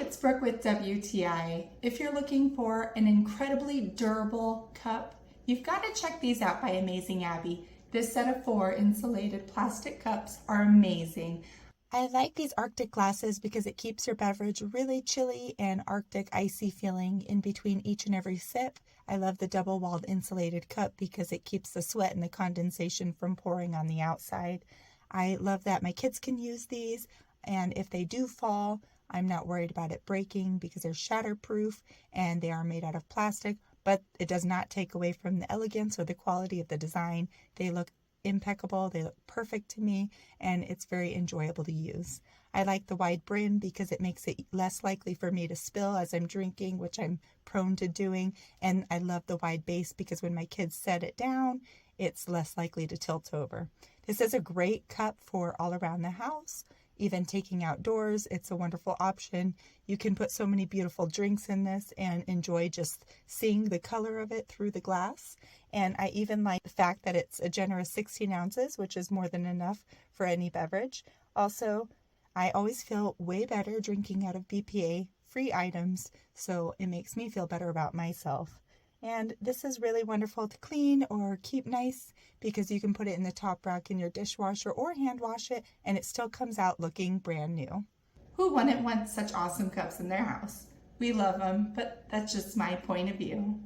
it's Brooke with WTI. If you're looking for an incredibly durable cup, you've got to check these out by Amazing Abby. This set of 4 insulated plastic cups are amazing. I like these Arctic glasses because it keeps your beverage really chilly and Arctic icy feeling in between each and every sip. I love the double-walled insulated cup because it keeps the sweat and the condensation from pouring on the outside. I love that my kids can use these, and if they do fall, I'm not worried about it breaking because they're shatter-proof and they are made out of plastic, but it does not take away from the elegance or the quality of the design. They look impeccable, they look perfect to me, and it's very enjoyable to use. I like the wide brim because it makes it less likely for me to spill as I'm drinking, which I'm prone to doing, and I love the wide base because when my kids set it down, it's less likely to tilt over. This is a great cup for all around the house. Even taking outdoors, it's a wonderful option. You can put so many beautiful drinks in this and enjoy just seeing the color of it through the glass. And I even like the fact that it's a generous 16 ounces, which is more than enough for any beverage. Also, I always feel way better drinking out of BPA-free items, so it makes me feel better about myself. And this is really wonderful to clean or keep nice because you can put it in the top rack in your dishwasher or hand wash it and it still comes out looking brand new. Who wouldn't want such awesome cups in their house? We love them, but that's just my point of view.